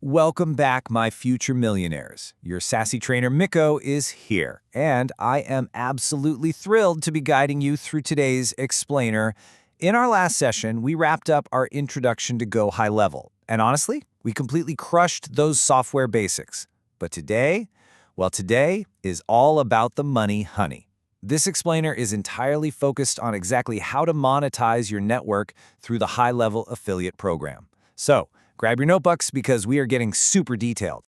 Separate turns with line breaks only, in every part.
Welcome back, my future millionaires. Your sassy trainer Miko is here, and I am absolutely thrilled to be guiding you through today's explainer. In our last session, we wrapped up our introduction to Go High Level, and honestly, we completely crushed those software basics. But today is all about the money, honey. This explainer is entirely focused on exactly how to monetize your network through the high-level affiliate program. So, grab your notebooks because we are getting super detailed.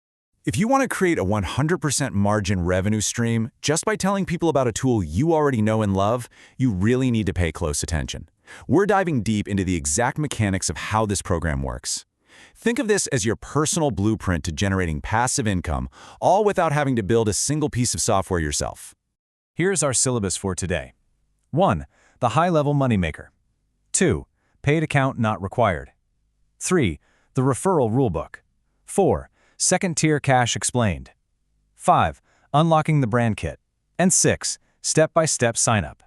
If you want to create a 100% margin revenue stream just by telling people about a tool you already know and love, you really need to pay close attention. We're diving deep into the exact mechanics of how this program works. Think of this as your personal blueprint to generating passive income, all without having to build a single piece of software yourself.
Here's our syllabus for today. 1. The high-level moneymaker. 2. Paid account not required. 3. The referral rulebook. 4. Second-tier cash explained. 5. Unlocking the brand kit. And 6. Step-by-step sign-up.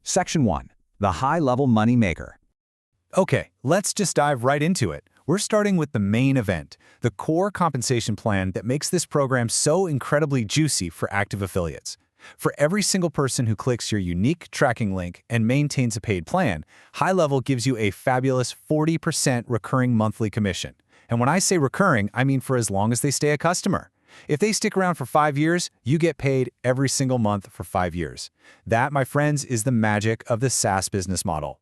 Section 1. The high-level money maker.
Okay, let's just dive right into it. We're starting with the main event, the core compensation plan that makes this program so incredibly juicy for active affiliates. For every single person who clicks your unique tracking link and maintains a paid plan, High Level gives you a fabulous 40% recurring monthly commission. And when I say recurring, I mean for as long as they stay a customer. If they stick around for 5 years, you get paid every single month for 5 years. That, my friends, is the magic of the SaaS business model.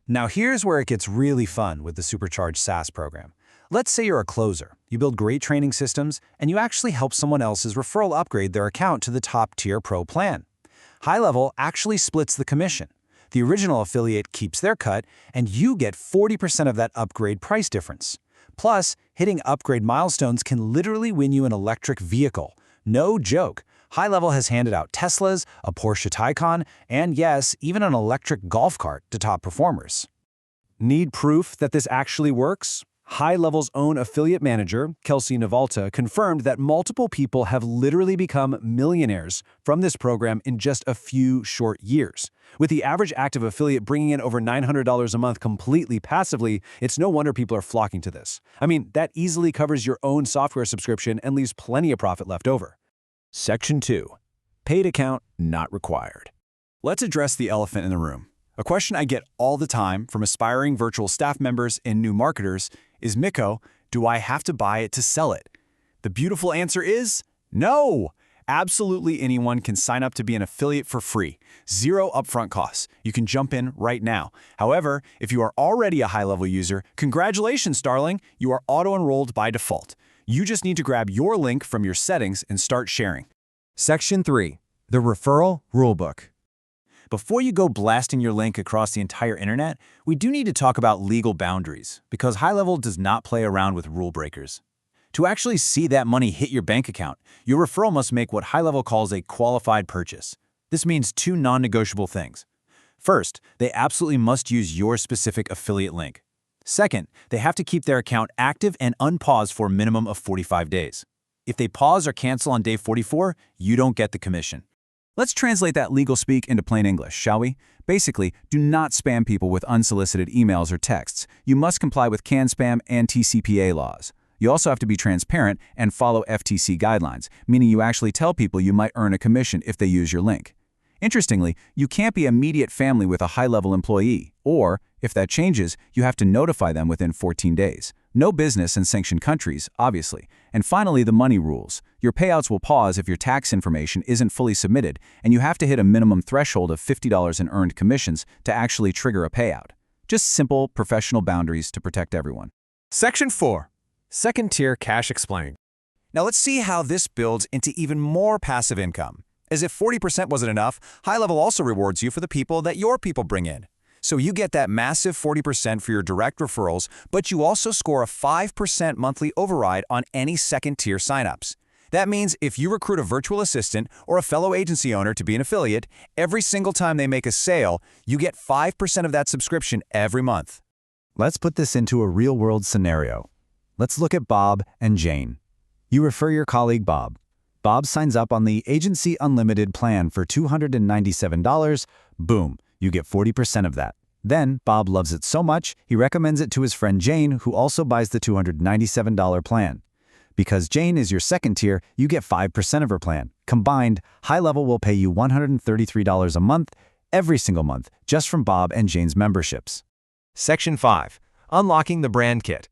Now here's where it gets really fun with the Supercharged SaaS program. Let's say you're a closer, you build great training systems, and you actually help someone else's referral upgrade their account to the top-tier pro plan. High Level actually splits the commission. The original affiliate keeps their cut, and you get 40% of that upgrade price difference. Plus, hitting upgrade milestones can literally win you an electric vehicle. No joke. High Level has handed out Teslas, a Porsche Taycan, and yes, even an electric golf cart to top performers. Need proof that this actually works? High Level's own affiliate manager, Kelsey Navalta, confirmed that multiple people have literally become millionaires from this program in just a few short years. With the average active affiliate bringing in over $900 a month completely passively, it's no wonder people are flocking to this. I mean, that easily covers your own software subscription and leaves plenty of profit left over.
Section 2. Paid account not required.
Let's address the elephant in the room. A question I get all the time from aspiring virtual staff members and new marketers is, Miko, do I have to buy it to sell it? The beautiful answer is no! Absolutely anyone can sign up to be an affiliate for free. Zero upfront costs. You can jump in right now. However, if you are already a high-level user, congratulations, darling! You are auto-enrolled by default. You just need to grab your link from your settings and start sharing.
Section 3. The referral rulebook.
Before you go blasting your link across the entire internet, we do need to talk about legal boundaries, because High Level does not play around with rule breakers. To actually see that money hit your bank account, your referral must make what High Level calls a qualified purchase. This means 2 non-negotiable things. First, they absolutely must use your specific affiliate link. Second, they have to keep their account active and unpaused for a minimum of 45 days. If they pause or cancel on day 44, you don't get the commission. Let's translate that legal speak into plain English, shall we? Basically, do not spam people with unsolicited emails or texts. You must comply with CAN spam and TCPA laws. You also have to be transparent and follow FTC guidelines, meaning you actually tell people you might earn a commission if they use your link. Interestingly, you can't be immediate family with a high-level employee, or, if that changes, you have to notify them within 14 days. No business in sanctioned countries, obviously. And finally, the money rules. Your payouts will pause if your tax information isn't fully submitted, and you have to hit a minimum threshold of $50 in earned commissions to actually trigger a payout. Just simple, professional boundaries to protect everyone.
Section 4. Second-tier cash explained.
Now let's see how this builds into even more passive income. As if 40% wasn't enough, High Level also rewards you for the people that your people bring in. So you get that massive 40% for your direct referrals, but you also score a 5% monthly override on any second-tier signups. That means if you recruit a virtual assistant or a fellow agency owner to be an affiliate, every single time they make a sale, you get 5% of that subscription every month.
Let's put this into a real-world scenario. Let's look at Bob and Jane. You refer your colleague Bob. Bob signs up on the Agency Unlimited plan for $297. Boom, you get 40% of that. Then, Bob loves it so much, he recommends it to his friend Jane, who also buys the $297 plan. Because Jane is your second tier, you get 5% of her plan. Combined, High Level will pay you $133 a month, every single month, just from Bob and Jane's memberships.
Section 5. Unlocking the Brand Kit.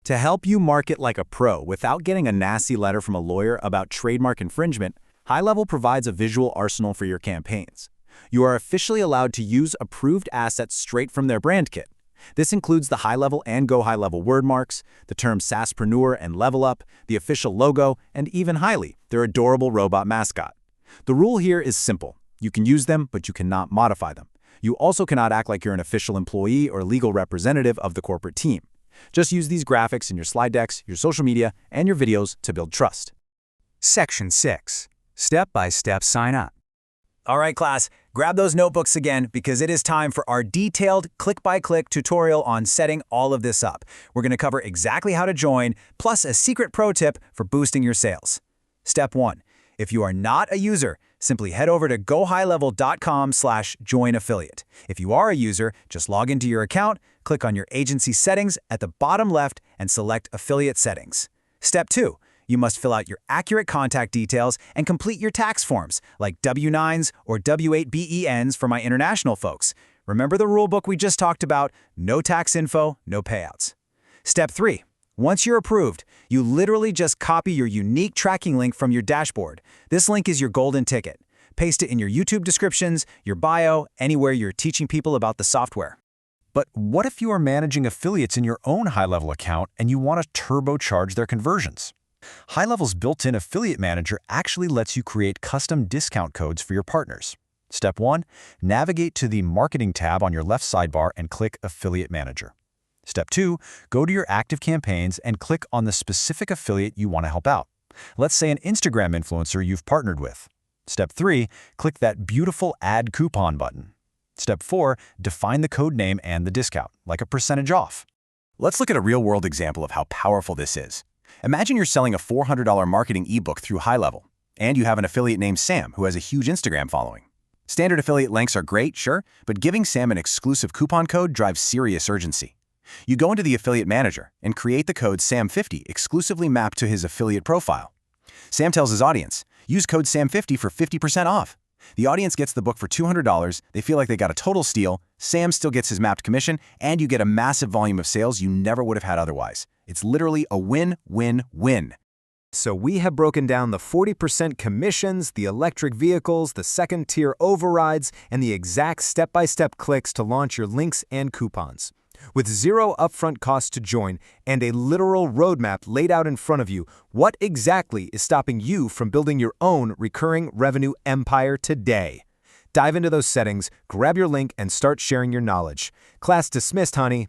To help you market like a pro without getting a nasty letter from a lawyer about trademark infringement, High Level provides a visual arsenal for your campaigns. You are officially allowed to use approved assets straight from their brand kit. This includes the High Level and Go High Level word marks, the terms Sasspreneur and Level Up, the official logo, and even Hiley, their adorable robot mascot. The rule here is simple. You can use them, but you cannot modify them. You also cannot act like you're an official employee or legal representative of the corporate team. Just use these graphics in your slide decks, your social media, and your videos to build trust.
Section 6. Step-by-step sign-up.
All right, class, grab those notebooks again because it is time for our detailed click-by-click tutorial on setting all of this up. We're going to cover exactly how to join, plus a secret pro tip for boosting your sales. Step 1. If you are not a user, simply head over to gohighlevel.com/joinaffiliate. If you are a user, just log into your account, click on your agency settings at the bottom left, and select Affiliate Settings. Step 2. You must fill out your accurate contact details and complete your tax forms, like W-9s or W-8BENs for my international folks. Remember the rulebook we just talked about? No tax info, no payouts. Step 3. Once you're approved, you literally just copy your unique tracking link from your dashboard. This link is your golden ticket. Paste it in your YouTube descriptions, your bio, anywhere you're teaching people about the software.
But what if you are managing affiliates in your own high-level account and you want to turbocharge their conversions? High Level's built-in affiliate manager actually lets you create custom discount codes for your partners. Step 1. Navigate to the Marketing tab on your left sidebar and click Affiliate Manager. Step 2. Go to your active campaigns and click on the specific affiliate you want to help out. Let's say an Instagram influencer you've partnered with. Step 3. Click that beautiful Add Coupon button. Step 4. Define the code name and the discount, like a percentage off.
Let's look at a real-world example of how powerful this is. Imagine you're selling a $400 marketing ebook through High Level, and you have an affiliate named Sam who has a huge Instagram following. Standard affiliate links are great, sure, but giving Sam an exclusive coupon code drives serious urgency. You go into the affiliate manager and create the code SAM50 exclusively mapped to his affiliate profile. Sam tells his audience, use code SAM50 for 50% off. The audience gets the book for $200, they feel like they got a total steal, Sam still gets his mapped commission, and you get a massive volume of sales you never would have had otherwise. It's literally a win-win-win.
So we have broken down the 40% commissions, the electric vehicles, the second-tier overrides, and the exact step-by-step clicks to launch your links and coupons. With zero upfront cost to join and a literal roadmap laid out in front of you, what exactly is stopping you from building your own recurring revenue empire today? Dive into those settings, grab your link, and start sharing your knowledge. Class dismissed, honey.